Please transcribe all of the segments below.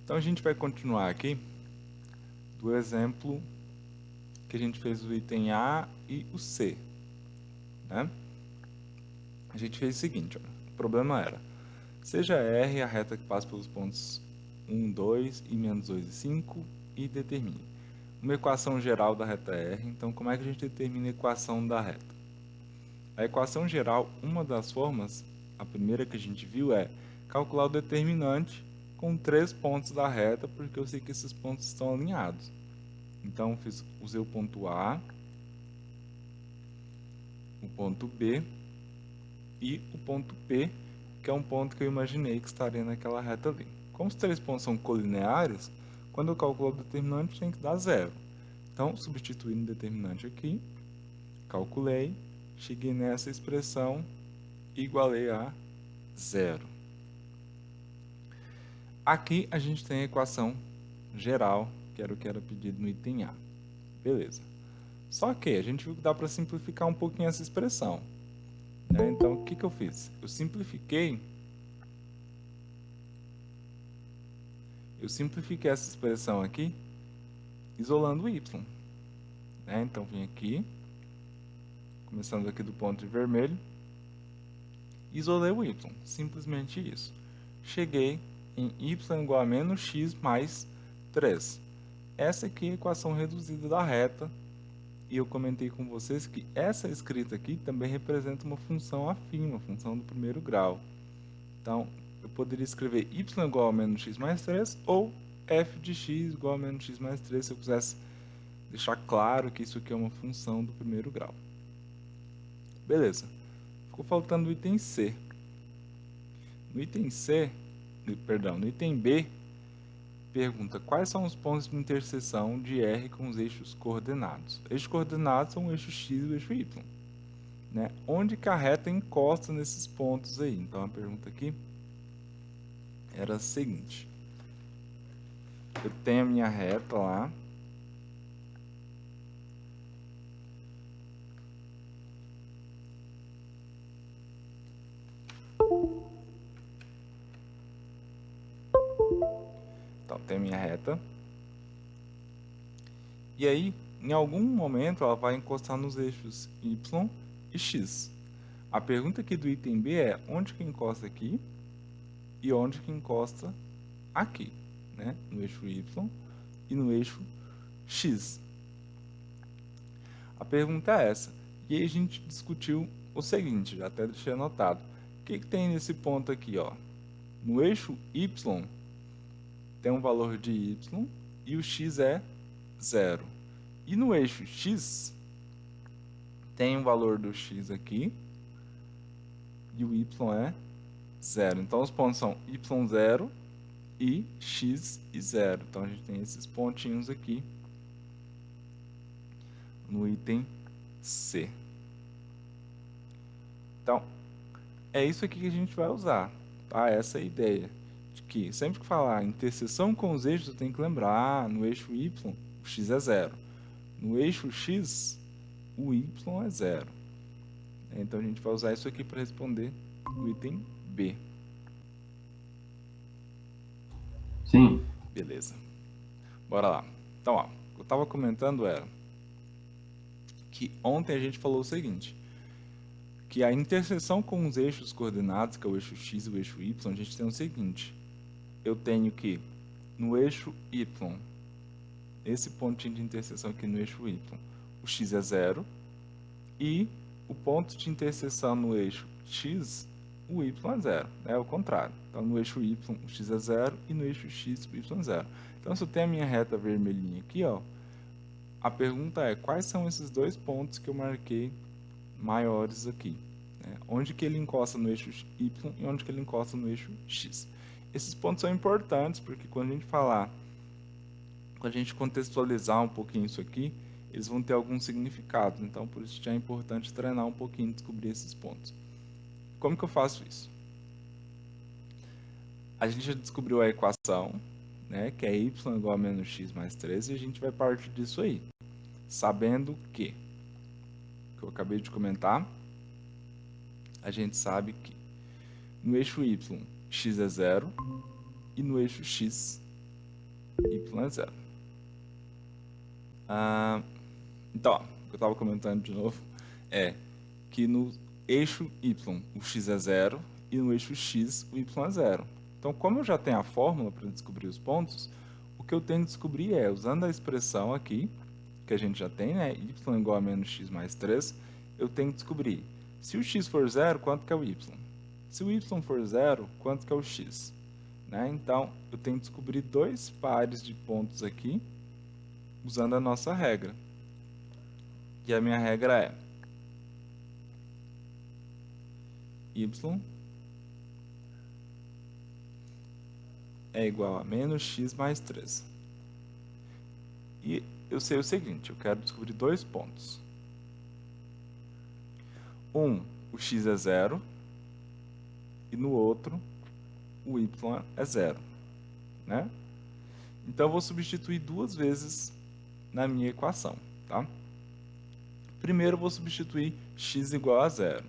Então a gente vai continuar aqui do exemplo que a gente fez o item A e o C, né? A gente fez o seguinte, ó, o problema era, seja R a reta que passa pelos pontos 1, 2 e menos 2 e 5 e determine uma equação geral da reta R. Então, como é que a gente determina a equação da reta? A equação geral, uma das formas, a primeira que a gente viu é calcular o determinante com 3 pontos da reta, porque eu sei que esses pontos estão alinhados. Então, usei o ponto A, o ponto B e o ponto P, que é um ponto que eu imaginei que estaria naquela reta ali. Como os 3 pontos são colineares, quando eu calculo o determinante tem que dar zero. Então, substituindo o determinante aqui, calculei, cheguei nessa expressão e igualei a zero. Aqui a gente tem a equação geral, que era o que era pedido no item A. Beleza. Só que a gente viu que dá para simplificar um pouquinho essa expressão, né? Então, o que eu fiz? Eu simplifiquei essa expressão aqui, isolando o y, né? Então, vim aqui, começando aqui do ponto de vermelho, isolei o y, simplesmente isso. Cheguei em y igual a menos x mais 3. Essa aqui é a equação reduzida da reta, e eu comentei com vocês que essa escrita aqui também representa uma função afim, uma função do primeiro grau. Então, eu poderia escrever y igual a menos x mais 3 ou f de x igual a menos x mais 3, se eu quisesse deixar claro que isso aqui é uma função do primeiro grau. Beleza. Ficou faltando o item C. No item C, perdão, no item B, pergunta quais são os pontos de interseção de R com os eixos coordenados. Eixos coordenados são o eixo x e o eixo y, né? Onde que a reta encosta nesses pontos aí? Então a pergunta aqui era a seguinte: eu tenho a minha reta lá, então tem a minha reta, e aí em algum momento ela vai encostar nos eixos y e x. A pergunta aqui do item B é onde que encosta aqui e onde que encosta aqui, né? No eixo y e no eixo x. A pergunta é essa. E aí a gente discutiu o seguinte, já até deixei anotado. O que tem nesse ponto aqui, ó? No eixo y tem um valor de y e o x é 0. E no eixo x tem um valor do x aqui e o y é 0. Então os pontos são y0 e x e 0. Então a gente tem esses pontinhos aqui no item C. Então, é isso aqui que a gente vai usar, tá? Essa é a ideia. De que sempre que falar interseção com os eixos, eu tenho que lembrar, no eixo y, o x é 0. No eixo x, o y é 0. Então a gente vai usar isso aqui para responder o item B. Sim. Beleza. Bora lá. Então, ó, o que eu estava comentando era que ontem a gente falou o seguinte, que a interseção com os eixos coordenados, que é o eixo x e o eixo y, a gente tem o seguinte, eu tenho que no eixo y, esse pontinho de interseção aqui no eixo y, o x é 0, e o ponto de interseção no eixo x, o y é 0, é o contrário. Então, no eixo y, o x é 0, e no eixo x, o y é 0. Então, se eu tenho a minha reta vermelhinha aqui, ó, a pergunta é, quais são esses dois pontos que eu marquei maiores aqui? Né? Onde que ele encosta no eixo y e onde que ele encosta no eixo x? Esses pontos são importantes, porque quando a gente falar, quando a gente contextualizar um pouquinho isso aqui, eles vão ter algum significado. Então, por isso já é importante treinar um pouquinho e descobrir esses pontos. Como que eu faço isso? A gente já descobriu a equação, né, que é y igual a menos x mais 3, e a gente vai partir disso aí, sabendo que eu acabei de comentar, a gente sabe que no eixo y, x é 0, e no eixo x, y é 0. Então, ó, o que eu estava comentando de novo é que no eixo y o x é 0 e no eixo x o y é 0. Então, como eu já tenho a fórmula para descobrir os pontos, o que eu tenho que descobrir é, usando a expressão aqui, que a gente já tem, né, y igual a menos x mais 3, eu tenho que descobrir, se o x for 0, quanto que é o y? Se o y for 0, quanto que é o x? Né? Então, eu tenho que descobrir dois pares de pontos aqui, usando a nossa regra. E a minha regra é y é igual a menos x mais 3. E eu sei o seguinte, eu quero descobrir dois pontos. O x é 0, e no outro, o y é 0. Né? Então, eu vou substituir duas vezes na minha equação. Tá? Primeiro, eu vou substituir x igual a 0.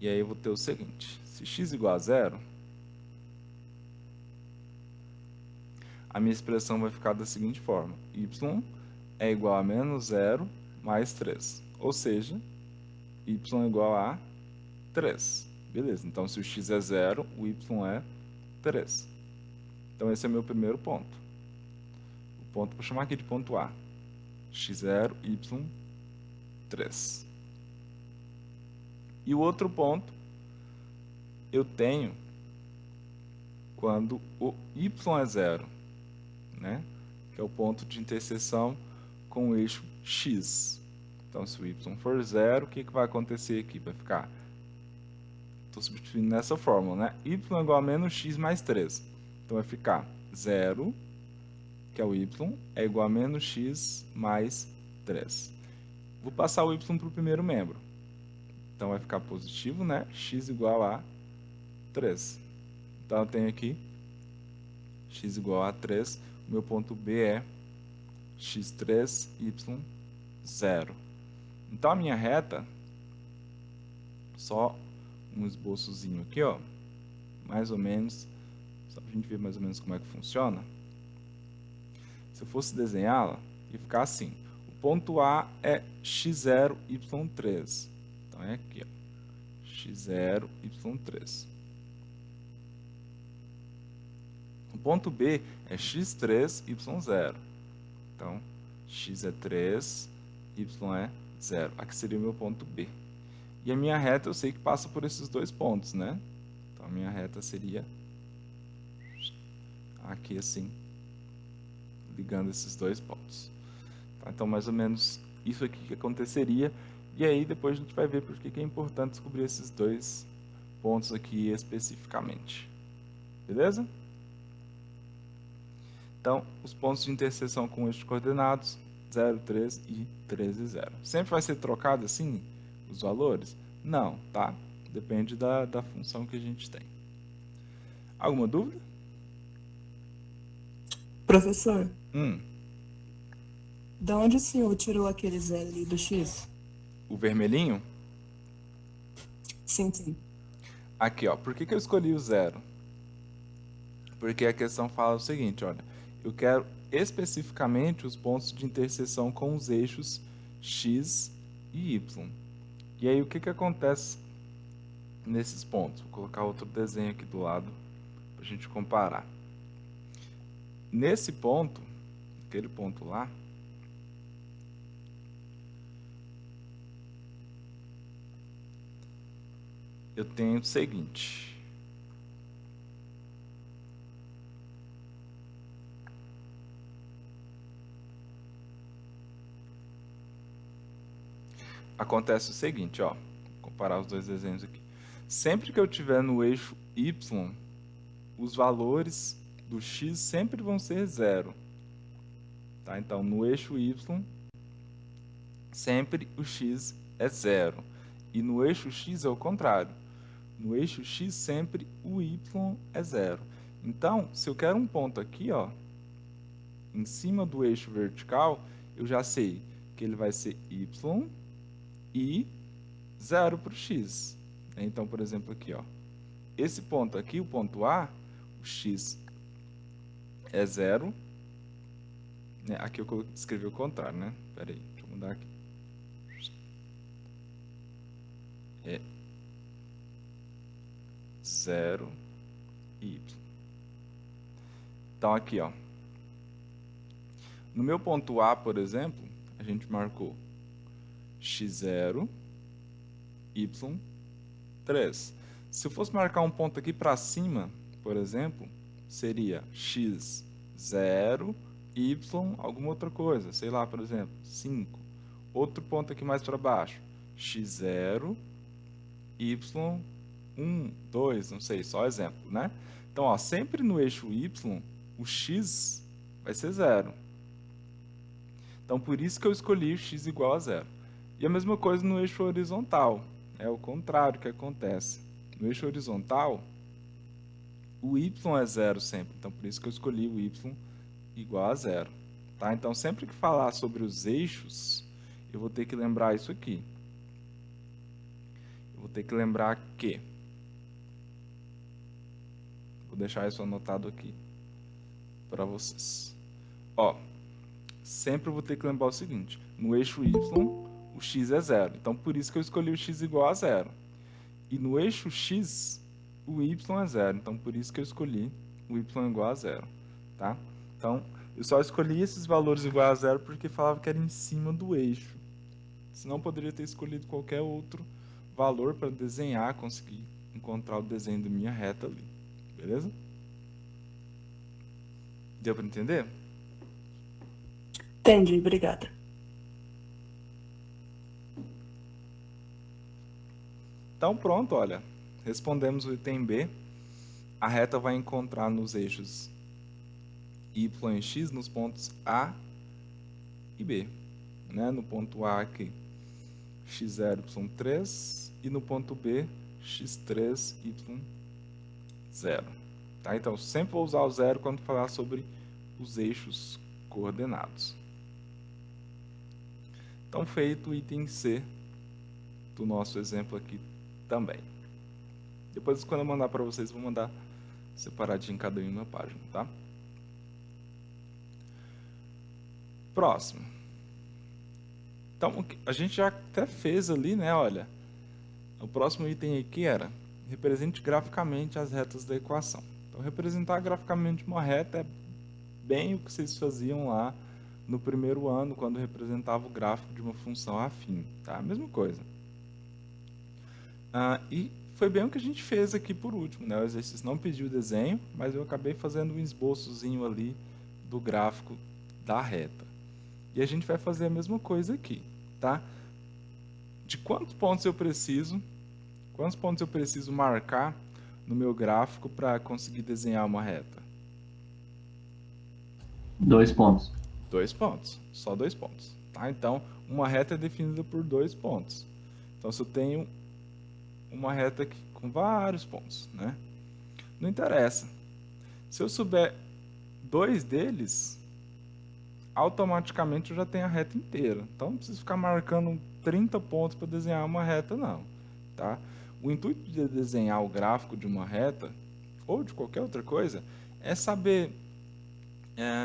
E aí, eu vou ter o seguinte, se x igual a 0, a minha expressão vai ficar da seguinte forma, y é igual a menos 0 mais 3, ou seja, y é igual a 3. Beleza, então se o x é 0, o y é 3. Então esse é o meu primeiro ponto. Vou chamar aqui de ponto A. x0, y, 3. E o outro ponto eu tenho quando o y é 0, né? Que é o ponto de interseção com o eixo x. Então, se o y for 0, o que vai acontecer aqui? Vai ficar... Estou substituindo nessa fórmula, né? y é igual a menos x mais 3. Então, vai ficar 0, que é o y, é igual a menos x mais 3. Vou passar o y para o primeiro membro. Então, vai ficar positivo, né? X igual a 3. Então, eu tenho aqui x igual a 3. O meu ponto B é x3, y, 0. Então, a minha reta, só um esboçozinho aqui, ó, mais ou menos, só para a gente ver mais ou menos como é que funciona. Se eu fosse desenhá-la, ia ficar assim. O ponto A é x0, y3. Então, é aqui, ó, x0, y3. O ponto B é x3, y0. Então, x é 3, y é 0. Aqui seria o meu ponto B. E a minha reta eu sei que passa por esses dois pontos, né? Então, a minha reta seria aqui assim, ligando esses dois pontos. Tá? Então, mais ou menos isso aqui que aconteceria. E aí, depois a gente vai ver por que é importante descobrir esses dois pontos aqui especificamente. Beleza? Então, os pontos de interseção com eixos coordenados 0, 3 e 13, 0. Sempre vai ser trocado assim os valores? Não, tá? Depende da função que a gente tem. Alguma dúvida? Professor, Da onde o senhor tirou aquele 0 ali do x? O vermelhinho? Sim, sim. Aqui, ó. Por que eu escolhi o 0? Porque a questão fala o seguinte, olha. Eu quero especificamente os pontos de interseção com os eixos x e y. E aí, o que acontece nesses pontos? Vou colocar outro desenho aqui do lado para a gente comparar. Nesse ponto, aquele ponto lá, eu tenho o seguinte. Acontece o seguinte, ó. Vou comparar os dois desenhos aqui. Sempre que eu tiver no eixo y, os valores do x sempre vão ser 0. Tá? Então, no eixo y, sempre o x é 0. E no eixo x é o contrário. No eixo x, sempre o y é 0. Então, se eu quero um ponto aqui, ó, em cima do eixo vertical, eu já sei que ele vai ser y e 0 para o x. Então, por exemplo, aqui, ó, esse ponto aqui, o ponto A, o x é 0. Né? Aqui eu escrevi o contrário, né? Pera aí, deixa eu mudar aqui. É 0 y. Então aqui, ó. No meu ponto A, por exemplo, a gente marcou x0, y3. Se eu fosse marcar um ponto aqui para cima, por exemplo, seria x0, y, alguma outra coisa. Sei lá, por exemplo, 5. Outro ponto aqui mais para baixo, x0, y, 1, 2, não sei, só exemplo, né? Então, ó, sempre no eixo y, o x vai ser 0. Então, por isso que eu escolhi o x igual a 0. E a mesma coisa no eixo horizontal. É o contrário que acontece. No eixo horizontal, o y é 0 sempre. Então, por isso que eu escolhi o y igual a 0. Tá? Então, sempre que falar sobre os eixos, eu vou ter que lembrar isso aqui. Eu vou ter que lembrar que... Vou deixar isso anotado aqui para vocês. Ó, sempre eu vou ter que lembrar o seguinte. No eixo y, o x é 0. Então, por isso que eu escolhi o x igual a 0. E no eixo x, o y é 0. Então, por isso que eu escolhi o y igual a 0. Tá? Então, eu só escolhi esses valores igual a 0 porque falava que era em cima do eixo. Senão, poderia ter escolhido qualquer outro valor para desenhar, conseguir encontrar o desenho da minha reta ali. Beleza? Deu para entender? Entendi, obrigada. Então, pronto, olha. Respondemos o item B. A reta vai encontrar nos eixos y e x nos pontos A e B. Né? No ponto A aqui, x0, y3. E no ponto B, x3, y0. Tá? Então, sempre vou usar o 0 quando falar sobre os eixos coordenados. Então, feito o item C do nosso exemplo aqui também. Depois, quando eu mandar para vocês, vou mandar separadinho cada um na página, tá? Próximo. Então, a gente já até fez ali, né? Olha, o próximo item aqui era represente graficamente as retas da equação. Então, representar graficamente uma reta é bem o que vocês faziam lá no primeiro ano, quando representava o gráfico de uma função afim, tá? A mesma coisa. E foi bem o que a gente fez aqui por último, né? O exercício não pediu desenho, mas eu acabei fazendo um esboçozinho ali do gráfico da reta. E a gente vai fazer a mesma coisa aqui, tá? De quantos pontos eu preciso marcar no meu gráfico para conseguir desenhar uma reta? 2 pontos. 2 pontos, só 2 pontos, tá? Então, uma reta é definida por 2 pontos. Então, se eu tenho uma reta aqui com vários pontos, né? Não interessa. Se eu souber 2 deles, automaticamente eu já tenho a reta inteira. Então, não preciso ficar marcando 30 pontos para desenhar uma reta, não, tá? O intuito de desenhar o gráfico de uma reta, ou de qualquer outra coisa, é saber,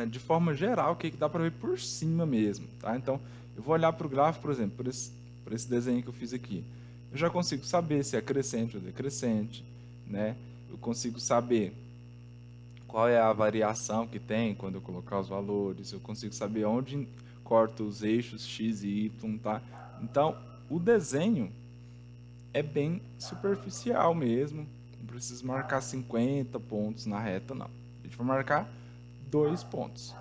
de forma geral, o que dá para ver por cima mesmo, tá? Então, eu vou olhar para o gráfico, por exemplo, por esse desenho que eu fiz aqui. Eu já consigo saber se é crescente ou decrescente, né? Eu consigo saber qual é a variação que tem quando eu colocar os valores. Eu consigo saber onde corta os eixos x e y, tá? Então, o desenho é bem superficial mesmo. Não precisa marcar 50 pontos na reta, não. A gente vai marcar 2 pontos.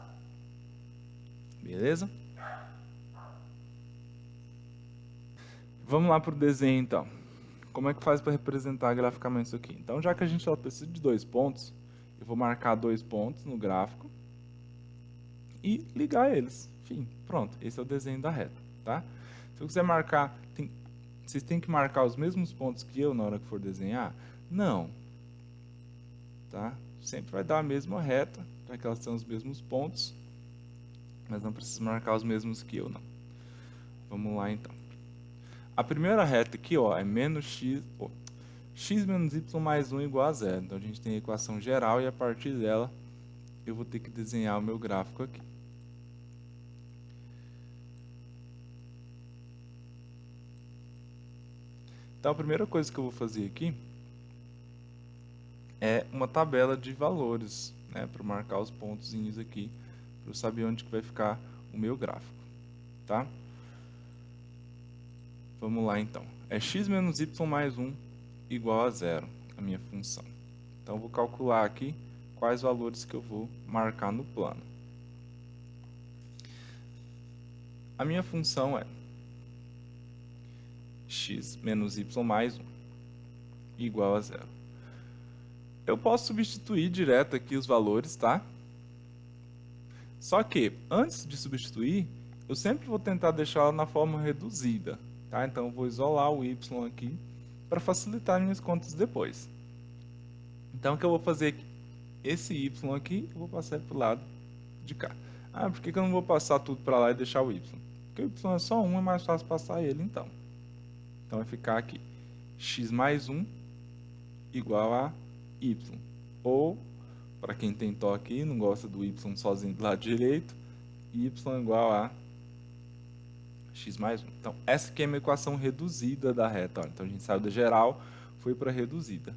Beleza? Vamos lá para o desenho, então. Como é que faz para representar graficamente isso aqui? Então, já que a gente só precisa de 2 pontos, eu vou marcar 2 pontos no gráfico e ligar eles. Enfim, pronto. Esse é o desenho da reta, tá? Se eu quiser marcar... Vocês têm que marcar os mesmos pontos que eu na hora que for desenhar? Não. Tá? Sempre vai dar a mesma reta, já que elas são os mesmos pontos, mas não precisa marcar os mesmos que eu, não. Vamos lá, então. A primeira reta aqui, ó, é menos x... x menos y mais 1 igual a zero. Então, a gente tem a equação geral e a partir dela eu vou ter que desenhar o meu gráfico aqui. Então, a primeira coisa que eu vou fazer aqui é uma tabela de valores, né, para marcar os pontozinhos aqui, para eu saber onde que vai ficar o meu gráfico, tá? Vamos lá, então. É x menos y mais 1 igual a zero, a minha função. Então, eu vou calcular aqui quais valores que eu vou marcar no plano. A minha função é x menos y mais 1 igual a zero. Eu posso substituir direto aqui os valores, tá? Só que, antes de substituir, eu sempre vou tentar deixá-la na forma reduzida, tá? Então, eu vou isolar o y aqui para facilitar minhas contas depois. Então, o que eu vou fazer aqui? Esse y aqui, eu vou passar para o lado de cá. Ah, por que eu não vou passar tudo para lá e deixar o y? Porque o y é só 1, é mais fácil passar ele, então. Então, vai ficar aqui x mais 1 igual a y. Ou, para quem tem toque e não gosta do y sozinho do lado direito, y igual a x mais 1. Então, essa aqui é a minha equação reduzida da reta. Olha, então, a gente saiu da geral, foi para a reduzida.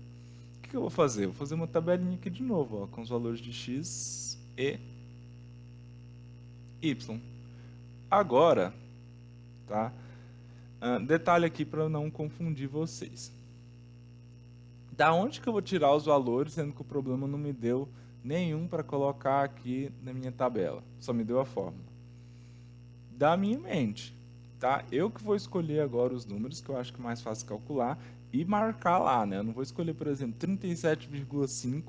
O que eu vou fazer? Eu vou fazer uma tabelinha aqui de novo, ó, com os valores de x e y. Agora, tá? Detalhe aqui para não confundir vocês. Da onde que eu vou tirar os valores, sendo que o problema não me deu nenhum para colocar aqui na minha tabela? Só me deu a fórmula. Da minha mente, tá? Eu que vou escolher agora os números que eu acho que é mais fácil calcular e marcar lá, né? Eu não vou escolher, por exemplo, 37,5,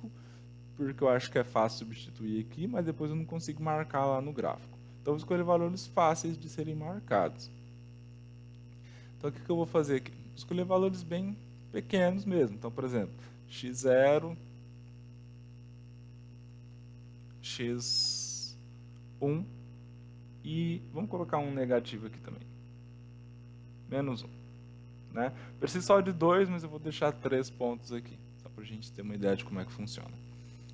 porque eu acho que é fácil substituir aqui, mas depois eu não consigo marcar lá no gráfico. Então, eu vou escolher valores fáceis de serem marcados. Então, o que eu vou fazer aqui? Vou escolher valores bem pequenos mesmo. Então, por exemplo, x0, x1 e vamos colocar um negativo aqui também. Menos 1. Né? Preciso só de 2, mas eu vou deixar 3 pontos aqui, só para a gente ter uma ideia de como é que funciona.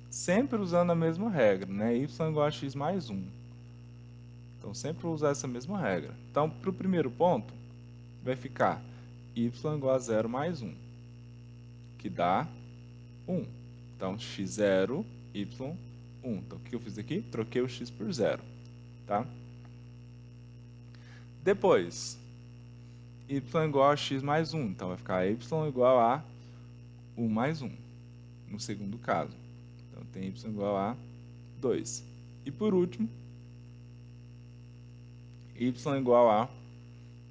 Sempre usando a mesma regra, né? Y igual a x mais 1. Então, sempre vou usar essa mesma regra. Então, para o primeiro ponto, vai ficar y igual a 0 mais 1, que dá 1. Então, x0, y1. Então, o que eu fiz aqui? Troquei o x por 0. Tá? Depois, y igual a x mais 1. Então, vai ficar y igual a 1 mais 1, no segundo caso. Então, tem y igual a 2. E por último, y igual a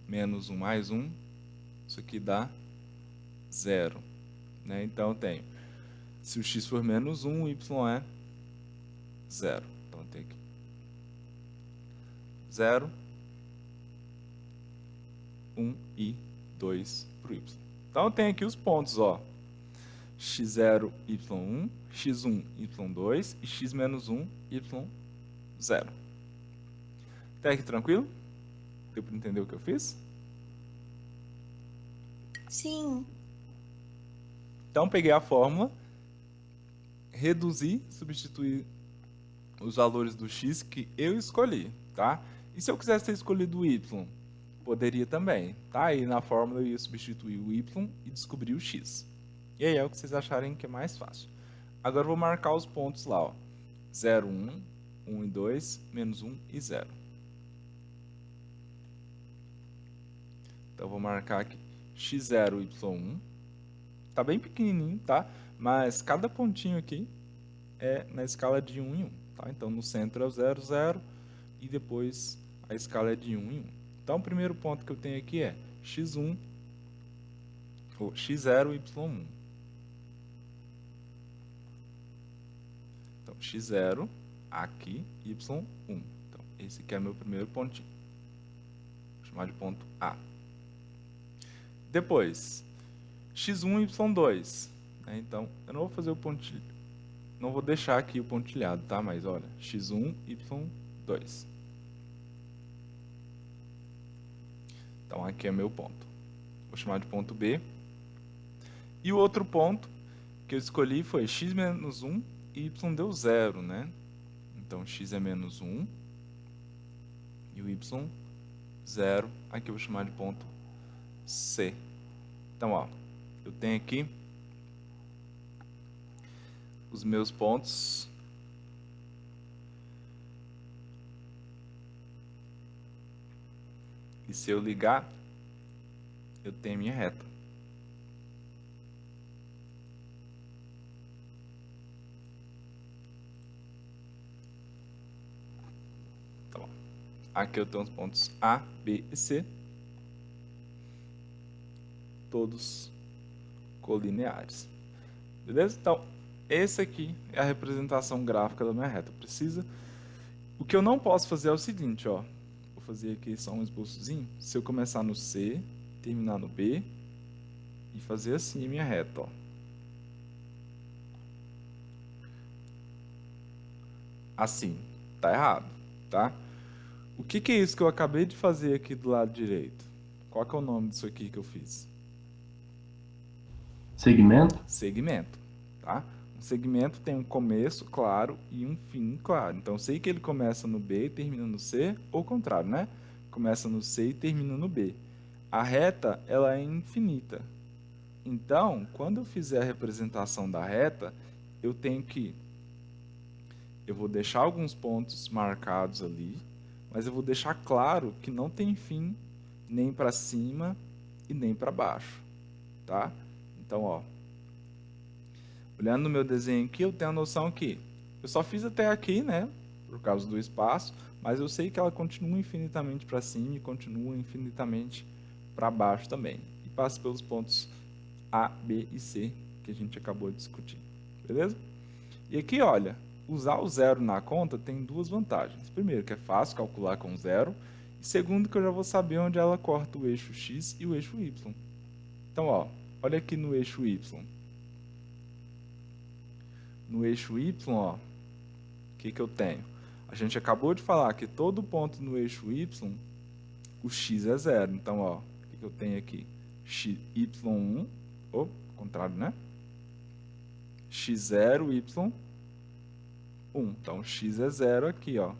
menos 1 mais 1. Isso aqui dá 0. Né? Então, eu tenho, se o x for menos 1, o y é 0. Então, eu tenho aqui 0, 1 e 2 para o y. Então, eu tenho aqui os pontos, ó. x0, y1, x1, y2 e x menos 1, y0. Até aqui tranquilo? Deu para entender o que eu fiz? Sim. Então, peguei a fórmula, reduzi, substituí os valores do x que eu escolhi, tá? E se eu quisesse ter escolhido o y? Poderia também, tá? E na fórmula eu ia substituir o y e descobrir o x. E aí é o que vocês acharem que é mais fácil. Agora eu vou marcar os pontos lá, ó. 0, 1, 1 e 2, menos 1 e 0. Então eu vou marcar aqui x0, y1. Tá bem pequenininho, tá? Mas cada pontinho aqui é na escala de 1 em 1, tá? Então no centro é o 0, 0 e depois a escala é de 1 em 1. Então o primeiro ponto que eu tenho aqui é x1, ou x0, y1. Então x0 aqui, y1. Então esse aqui é meu primeiro pontinho. Vou chamar de ponto A. Depois, x1 e y2. Né? Então, eu não vou fazer o pontilhado, não vou deixar aqui o pontilhado, tá? Mas olha, x1, y2. Então, aqui é meu ponto. Vou chamar de ponto B. E o outro ponto que eu escolhi foi x menos 1 e y deu 0, né? Então, x é menos 1 e o y 0. Aqui eu vou chamar de ponto C. Então, ó, eu tenho aqui os meus pontos. E se eu ligar, eu tenho a minha reta. Tá bom. Aqui eu tenho os pontos A, B e C. Todos colineares. Beleza? Então, esse aqui é a representação gráfica da minha reta. Precisa. O que eu não posso fazer é o seguinte, ó. Vou fazer aqui só um esboçozinho. Se eu começar no C, terminar no B e fazer assim a minha reta, ó. Assim, tá errado, tá? O que que é isso que eu acabei de fazer aqui do lado direito? Qual que é o nome disso aqui que eu fiz? Segmento? Segmento, tá? Um segmento tem um começo claro e um fim claro. Então, eu sei que ele começa no B e termina no C, ou o contrário, né? Começa no C e termina no B. A reta, ela é infinita. Então, quando eu fizer a representação da reta, eu tenho que... Eu vou deixar alguns pontos marcados ali, mas eu vou deixar claro que não tem fim nem para cima e nem para baixo, tá? Então, ó, olhando no meu desenho aqui, eu tenho a noção que eu só fiz até aqui, né, por causa do espaço, mas eu sei que ela continua infinitamente para cima e continua infinitamente para baixo também. E passa pelos pontos A, B e C que a gente acabou de discutir, beleza? E aqui, olha, usar o zero na conta tem duas vantagens. Primeiro, que é fácil calcular com zero. E segundo, que eu já vou saber onde ela corta o eixo x e o eixo y. Então, ó, olha aqui no eixo y. No eixo y, ó, o que que eu tenho? A gente acabou de falar que todo ponto no eixo y, o x é zero. Então, ó, o que que eu tenho aqui? y1, ou, contrário, né? x0, y1. Então, x é zero aqui, ó,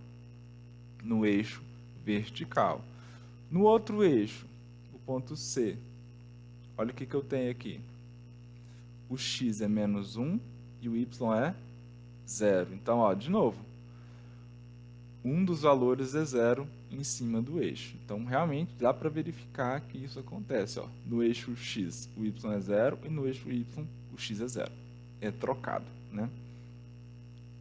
no eixo vertical. No outro eixo, o ponto C, olha o que que eu tenho aqui. O x é menos 1 e o y é 0. Então, ó, de novo, um dos valores é 0 em cima do eixo. Então, realmente, dá para verificar que isso acontece. Ó. No eixo x, o y é 0 e no eixo y, o x é 0. É trocado, né?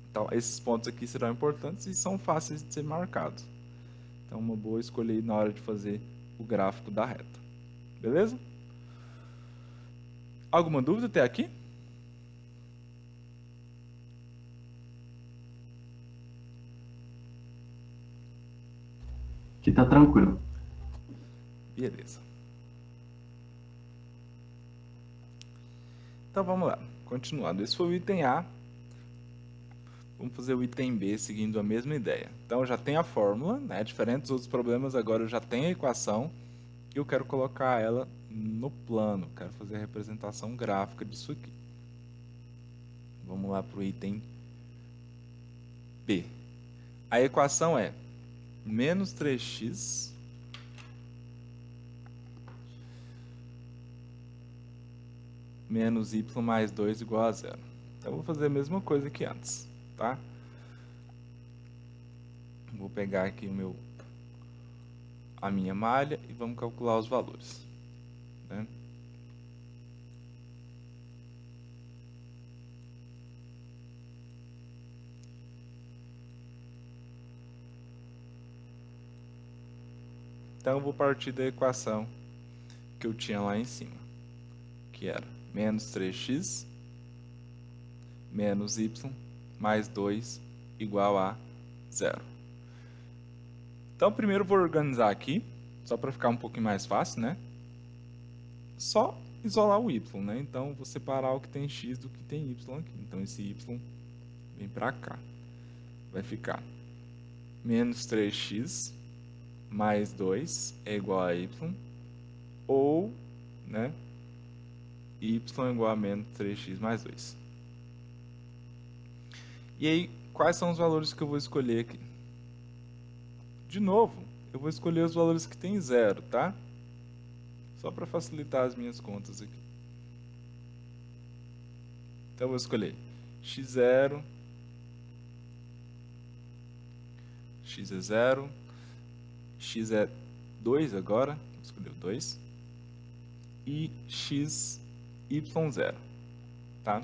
Então, esses pontos aqui serão importantes e são fáceis de ser marcados. Então, uma boa escolha aí na hora de fazer o gráfico da reta. Beleza? Alguma dúvida até aqui? Aqui tá tranquilo. Beleza. Então, vamos lá. Continuando. Esse foi o item A. Vamos fazer o item B seguindo a mesma ideia. Então, eu já tenho a fórmula, né? Diferente dos outros problemas, agora eu já tenho a equação e eu quero colocar ela no plano. Quero fazer a representação gráfica disso aqui. Vamos lá para o item B. A equação é menos 3x menos y mais 2 igual a 0. Então, eu vou fazer a mesma coisa que antes, tá? Vou pegar aqui a minha malha e vamos calcular os valores, né? Então, eu vou partir da equação que eu tinha lá em cima, que era menos 3x menos y mais 2 igual a 0. Então, primeiro eu vou organizar aqui, só para ficar um pouquinho mais fácil, né? Só isolar o y, né? Então, vou separar o que tem x do que tem y aqui. Então, esse y vem para cá. Vai ficar menos 3x mais 2 é igual a y, ou, né, y igual a menos 3x mais 2. E aí, quais são os valores que eu vou escolher aqui? De novo, eu vou escolher os valores que tem zero, tá? Só para facilitar as minhas contas aqui. Então, eu vou escolher x0, x é 0, x é 2 agora, vou escolher o 2, e x, y0, tá?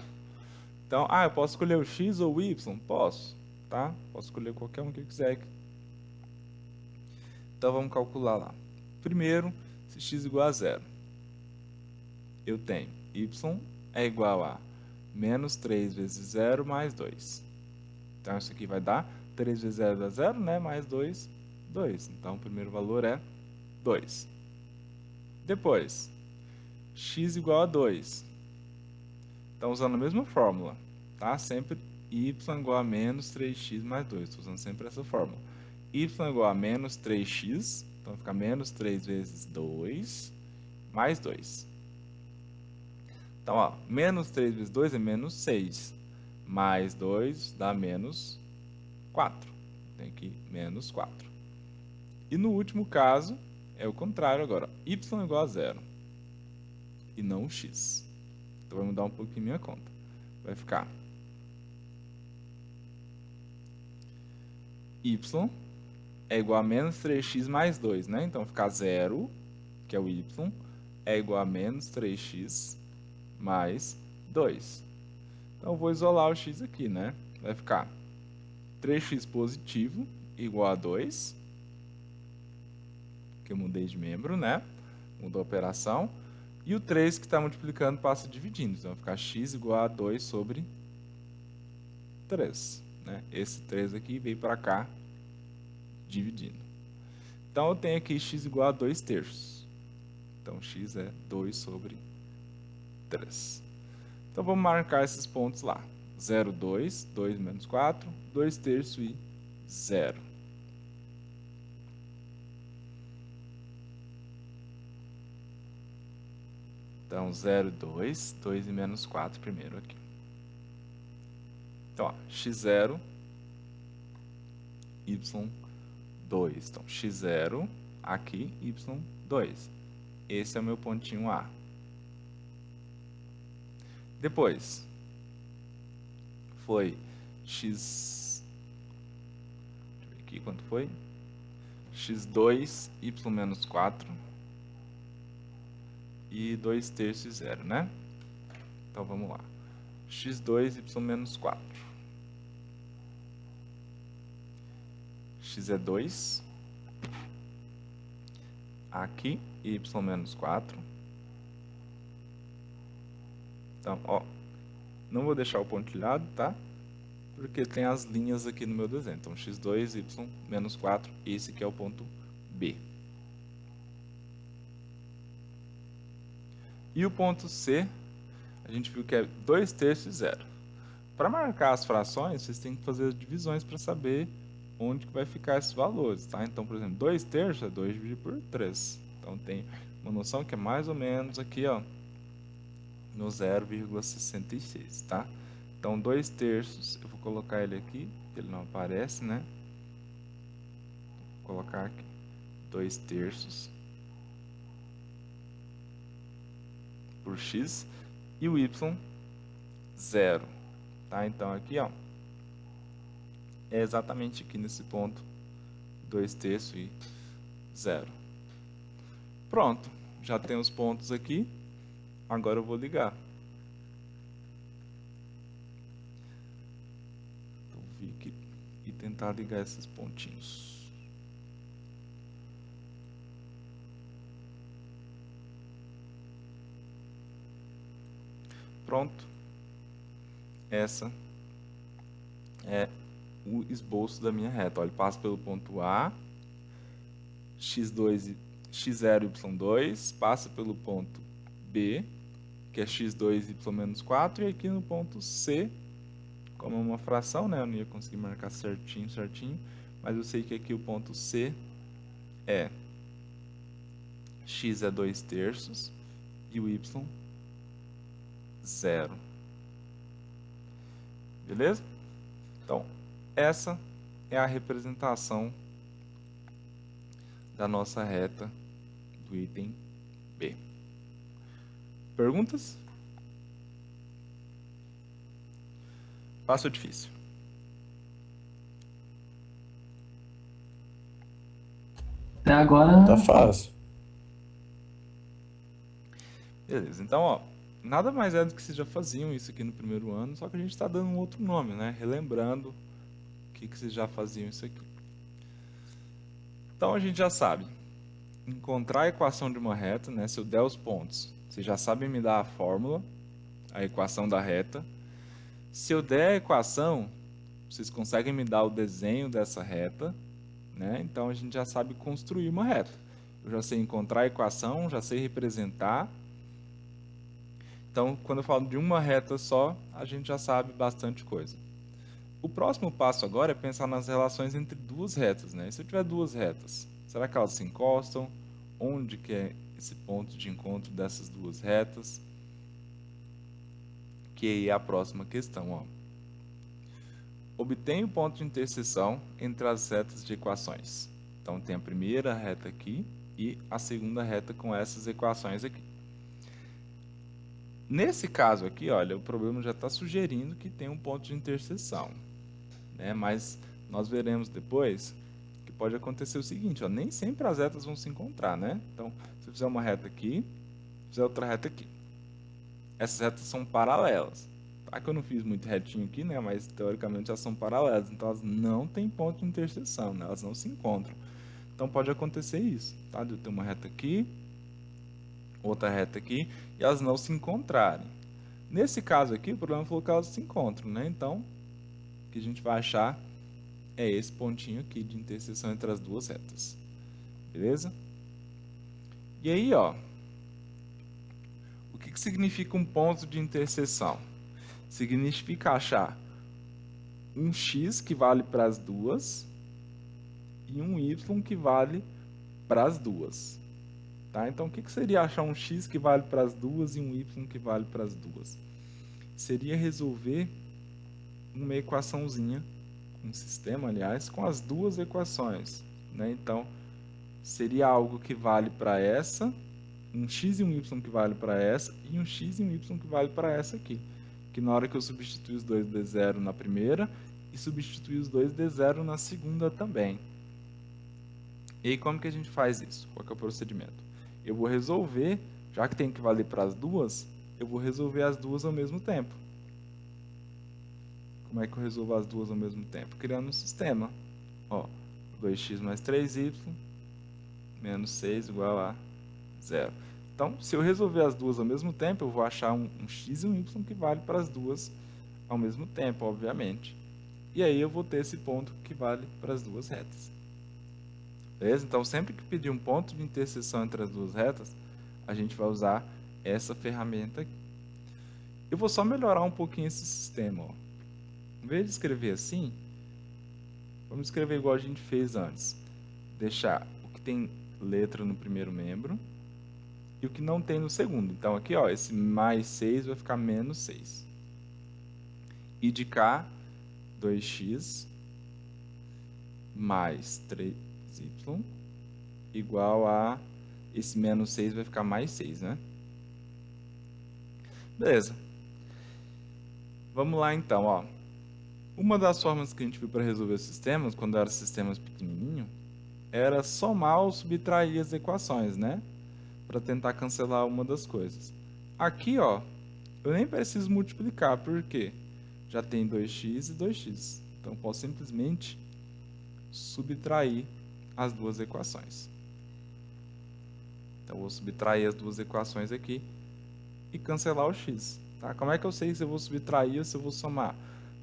Então, eu posso escolher o x ou o y? Posso, tá? Posso escolher qualquer um que eu quiser aqui. Então, vamos calcular lá. Primeiro, se x igual a 0, eu tenho y é igual a menos 3 vezes 0 mais 2. Então, isso aqui vai dar 3 vezes 0 dá 0, né? Mais 2, 2. Então, o primeiro valor é 2. Depois, x igual a 2. Então, usando a mesma fórmula, tá? Sempre y igual a menos 3x mais 2. Estou usando sempre essa fórmula. Y igual a menos 3x, então fica menos 3 vezes 2, mais 2. Então, ó, menos 3 vezes 2 é menos 6, mais 2 dá menos 4. Tem aqui menos 4. E no último caso, é o contrário agora. Y igual a 0 e não x. Então, vai mudar um pouquinho minha conta. Vai ficar y é igual a menos 3x mais 2, né? Então, fica 0, que é o y, é igual a menos 3x mais 2. Então, eu vou isolar o x aqui, né? Vai ficar 3x positivo igual a 2, que eu mudei de membro, né? Mudou a operação. E o 3 que está multiplicando passa dividindo. Então, vai ficar x igual a 2 sobre 3. Né? Esse 3 aqui veio para cá, dividindo. Então, eu tenho aqui x igual a 2 terços. Então, x é 2 sobre 3. Então, vamos marcar esses pontos lá. 0, 2, 2 menos 4, 2 terços e 0. Então, 0, 2, 2 e menos 4 primeiro aqui. Então, ó, x0, y2. Então, x0 aqui, y2. Esse é o meu pontinho A. Depois, foi x... Deixa eu ver aqui quanto foi. x2, y menos 4. E 2 terços e 0, né? Então, vamos lá. x2, y menos 4. X é 2. Aqui, y menos 4. Então, ó, não vou deixar o pontilhado, tá? Porque tem as linhas aqui no meu desenho. Então, x2, y menos 4, esse aqui é o ponto B. E o ponto C, a gente viu que é 2 terços e 0. Para marcar as frações, vocês têm que fazer as divisões para saber onde que vai ficar esses valores, tá? Então, por exemplo, 2 terços é 2 dividido por 3. Então, tem uma noção que é mais ou menos aqui, ó, no 0,66, tá? Então, 2 terços, eu vou colocar ele aqui, ele não aparece, né? Vou colocar aqui, 2 terços por x, e o y, 0, tá? Então, aqui, ó, é exatamente aqui nesse ponto, 2 terços e 0. Pronto, já tem os pontos aqui, agora eu vou ligar. Então, vou vir aqui e tentar ligar esses pontinhos. Pronto. Essa é o esboço da minha reta. Olha, ele passa pelo ponto A, x2, x0, y2, passa pelo ponto B, que é x2, y menos 4, e aqui no ponto C, como é uma fração, né, eu não ia conseguir marcar certinho, mas eu sei que aqui o ponto C é x é 2 terços e o y 0. Beleza? Então, essa é a representação da nossa reta do item B. Perguntas? Fácil ou difícil? Até agora. Tá fácil. Beleza, então, ó, nada mais é do que vocês já faziam isso aqui no primeiro ano, só que a gente está dando um outro nome, né? Relembrando o que vocês já faziam isso aqui. Então, a gente já sabe encontrar a equação de uma reta, né? Se eu der os pontos, vocês já sabem me dar a fórmula, a equação da reta. Se eu der a equação, vocês conseguem me dar o desenho dessa reta, né? Então, a gente já sabe construir uma reta. Eu já sei encontrar a equação, já sei representar. Então, quando eu falo de uma reta só, a gente já sabe bastante coisa. O próximo passo agora é pensar nas relações entre duas retas, né? E se eu tiver duas retas, será que elas se encostam? Onde que é esse ponto de encontro dessas duas retas? Que aí é a próxima questão, ó. Obtenha o ponto de interseção entre as retas de equações. Então, tem a primeira reta aqui e a segunda reta com essas equações aqui. Nesse caso aqui, olha, o problema já está sugerindo que tem um ponto de interseção, né? Mas nós veremos depois que pode acontecer o seguinte, ó, nem sempre as retas vão se encontrar, né? Então, se eu fizer uma reta aqui, fizer outra reta aqui, essas retas são paralelas. Tá que eu não fiz muito retinho aqui, né? Mas teoricamente elas são paralelas, então elas não têm ponto de interseção, né? Elas não se encontram. Então pode acontecer isso, tá? De eu ter uma reta aqui, outra reta aqui, e elas não se encontrarem. Nesse caso aqui, o problema foi que elas se encontram, né? Então, o que a gente vai achar é esse pontinho aqui de interseção entre as duas retas. Beleza? E aí, ó, o que significa um ponto de interseção? Significa achar um x que vale para as duas e um y que vale para as duas. Tá? Então, o que seria achar um x que vale para as duas e um y que vale para as duas? Seria resolver uma equaçãozinha, um sistema, aliás, com as duas equações. Né? Então, seria algo que vale para essa, um x e um y que vale para essa, e um x e um y que vale para essa aqui. Que na hora que eu substituir os dois dê zero na primeira, e substituir os dois dê zero na segunda também. E aí, como que a gente faz isso? Qual que é o procedimento? Eu vou resolver, já que tem que valer para as duas, eu vou resolver as duas ao mesmo tempo. Como é que eu resolvo as duas ao mesmo tempo? Criando um sistema. Ó, 2x mais 3y menos 6 igual a 0. Então, se eu resolver as duas ao mesmo tempo, eu vou achar um x e um y que vale para as duas ao mesmo tempo, obviamente. E aí eu vou ter esse ponto que vale para as duas retas. Beleza? Então, sempre que pedir um ponto de interseção entre as duas retas, a gente vai usar essa ferramenta aqui. Eu vou só melhorar um pouquinho esse sistema. Ó. Em vez de escrever assim, vamos escrever igual a gente fez antes. Deixar o que tem letra no primeiro membro e o que não tem no segundo. Então, aqui, ó, esse mais 6 vai ficar menos 6. E de cá, 2x mais 3y igual a esse menos 6 vai ficar mais 6, né? Beleza. Vamos lá então, ó. Uma das formas que a gente viu para resolver sistemas, quando eram sistemas pequenininhos, era somar ou subtrair as equações, né? Para tentar cancelar uma das coisas. Aqui, ó, eu nem preciso multiplicar, por quê? Já tem 2x e 2x. Então, eu posso simplesmente subtrair as duas equações. Então, eu vou subtrair as duas equações aqui e cancelar o x. Tá? Como é que eu sei se eu vou subtrair ou se eu vou somar?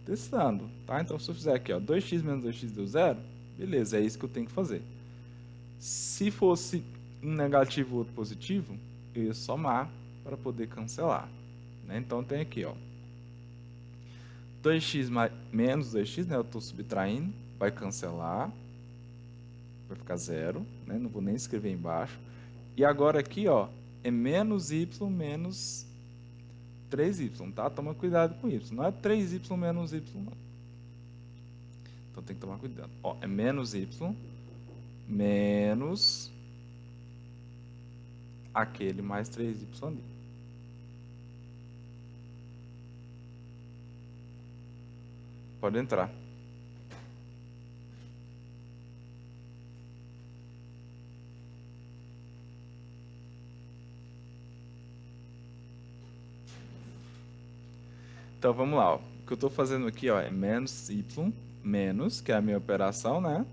Testando. Tá? Então, se eu fizer aqui, ó, 2x menos 2x deu 0, beleza, é isso que eu tenho que fazer. Se fosse um negativo e outro positivo, eu ia somar para poder cancelar. Né? Então, tem aqui, ó, 2x menos 2x, né? Eu estou subtraindo, vai cancelar, vai ficar 0, né? Não vou nem escrever embaixo. E agora aqui, ó, é menos y menos 3y, tá? Toma cuidado com y. Não é 3y menos y, não. Então tem que tomar cuidado. Ó, é menos y menos aquele mais 3y ali. Pode entrar. Então vamos lá, ó. O que eu estou fazendo aqui, ó, é menos y menos, que é a minha operação, né?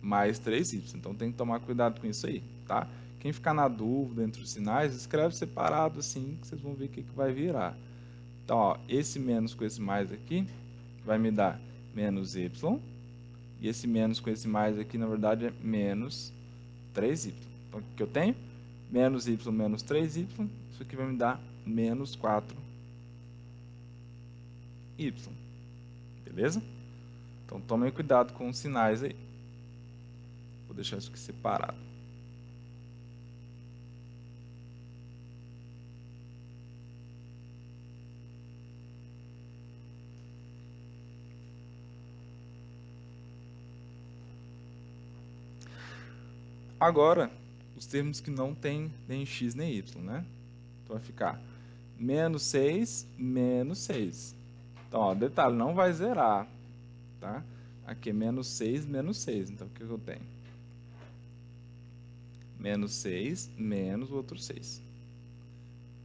Mais 3y. Então tem que tomar cuidado com isso aí, tá? Quem ficar na dúvida entre os sinais, escreve separado assim, que vocês vão ver o que vai virar. Então, ó, esse menos com esse mais aqui vai me dar menos y. E esse menos com esse mais aqui, na verdade, é menos 3y. Então, o que eu tenho? Menos y menos 3y. Isso aqui vai me dar menos 4y. Beleza? Então, tomem cuidado com os sinais aí. Vou deixar isso aqui separado. Agora, os termos que não tem nem x nem y, né? Então, vai ficar menos 6, menos 6. Então, ó, detalhe, não vai zerar, tá? Aqui é menos 6, menos 6. Então, o que eu tenho? Menos 6, menos o outro 6.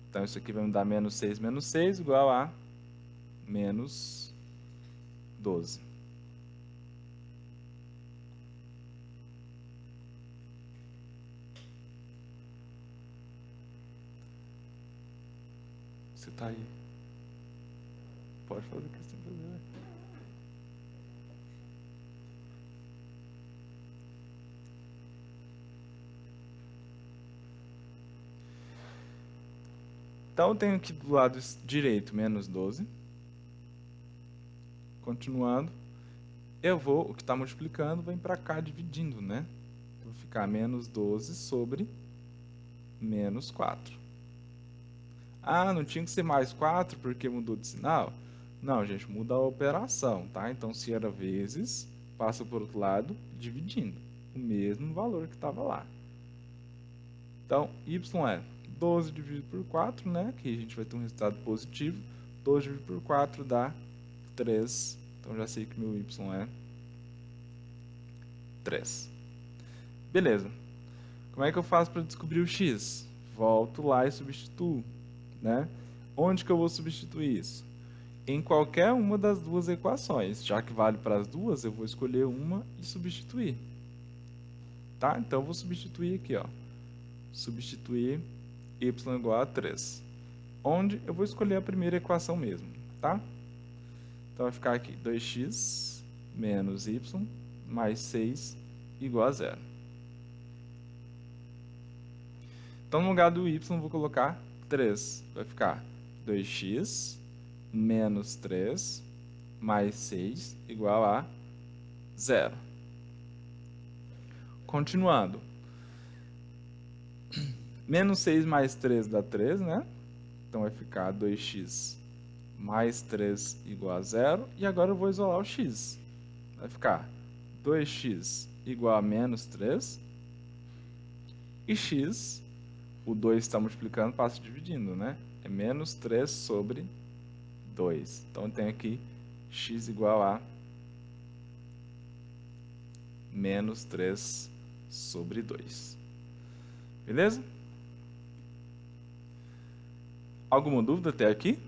Então, isso aqui vai me dar menos 6, menos 6, igual a menos 12. Você tá aí. Pode fazer o que você tem que fazer. Então, eu tenho aqui do lado direito menos 12. Continuando, o que está multiplicando, vem para cá dividindo, né? Vai ficar menos 12 sobre menos 4. Ah, não tinha que ser mais 4 porque mudou de sinal? Não, gente, muda a operação, tá? Então, se era vezes, passa por outro lado, dividindo o mesmo valor que estava lá. Então, y é 12 dividido por 4, né? Que a gente vai ter um resultado positivo. 12 dividido por 4 dá 3. Então, já sei que meu y é 3. Beleza. Como é que eu faço para descobrir o x? Volto lá e substituo, né? Onde que eu vou substituir isso? Em qualquer uma das duas equações. Já que vale para as duas, eu vou escolher uma e substituir. Tá? Então, eu vou substituir aqui, ó. Substituir y igual a 3. Onde eu vou escolher a primeira equação mesmo, tá? Então, vai ficar aqui 2x menos y mais 6 igual a 0. Então, no lugar do y, eu vou colocar 3. Vai ficar 2x menos 3 mais 6 igual a 0. Continuando. Menos 6 mais 3 dá 3, né? Então, vai ficar 2x mais 3 igual a 0. E agora eu vou isolar o x. Vai ficar 2x igual a menos 3. E x, o 2 está multiplicando, passa dividindo, né? É menos 3 sobre 2. Então, eu tenho aqui x igual a menos 3 sobre 2. Beleza? Alguma dúvida até aqui?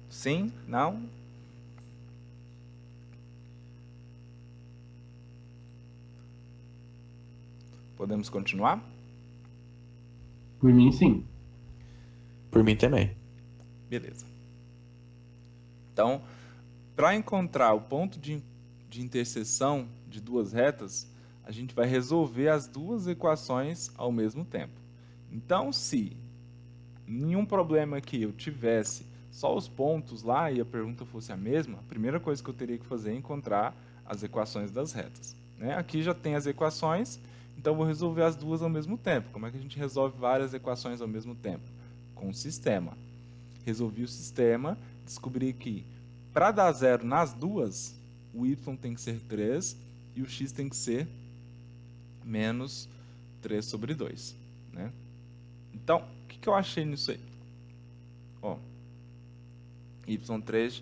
Sim? Não? Podemos continuar? Por mim, sim. Por mim também. Beleza. Então, para encontrar o ponto de interseção de duas retas, a gente vai resolver as duas equações ao mesmo tempo. Então, se nenhum problema aqui eu tivesse só os pontos lá e a pergunta fosse a mesma, a primeira coisa que eu teria que fazer é encontrar as equações das retas, né? Aqui já tem as equações, então vou resolver as duas ao mesmo tempo. Como é que a gente resolve várias equações ao mesmo tempo? Com o sistema. Resolvi o sistema, descobri que para dar zero nas duas, o y tem que ser 3 e o x tem que ser menos 3 sobre 2, né? Então, o que eu achei nisso aí? Ó, y3,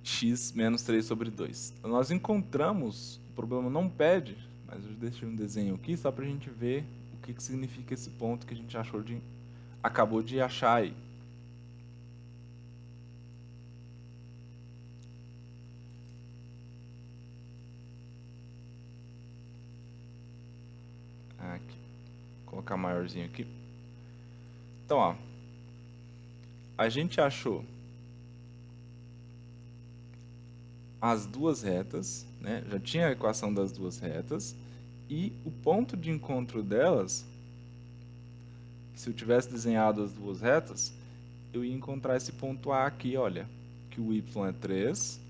x menos 3 sobre 2. Nós encontramos, o problema não pede, mas eu deixei um desenho aqui só para a gente ver o que significa esse ponto que a gente acabou de achar aí. Aqui. Vou colocar maiorzinho aqui. Então, ó, a gente achou as duas retas, né? Já tinha a equação das duas retas e o ponto de encontro delas, se eu tivesse desenhado as duas retas, eu ia encontrar esse ponto A aqui, olha, que o y é 3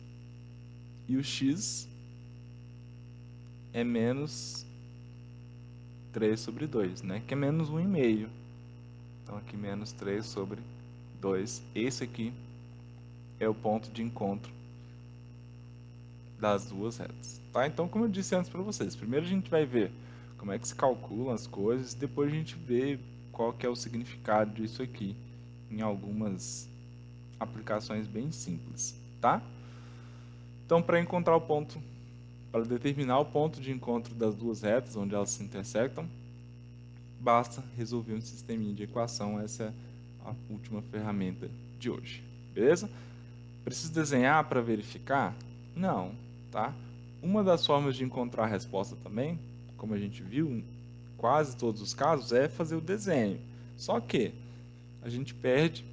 e o x é menos 3 sobre 2, né? Que é menos 1,5. Então, aqui menos 3 sobre 2. Esse aqui é o ponto de encontro das duas retas, tá? Então, como eu disse antes para vocês, primeiro a gente vai ver como é que se calculam as coisas, depois a gente vê qual que é o significado disso aqui em algumas aplicações bem simples, tá? Então, para encontrar o ponto, para determinar o ponto de encontro das duas retas, onde elas se intersectam, basta resolver um sisteminha de equação. Essa é a última ferramenta de hoje, beleza? Preciso desenhar para verificar? Não, tá? Uma das formas de encontrar a resposta também, como a gente viu em quase todos os casos, é fazer o desenho. Só que a gente perde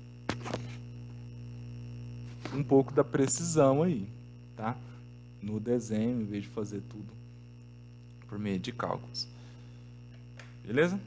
um pouco da precisão aí, tá? No desenho, em vez de fazer tudo por meio de cálculos. Beleza?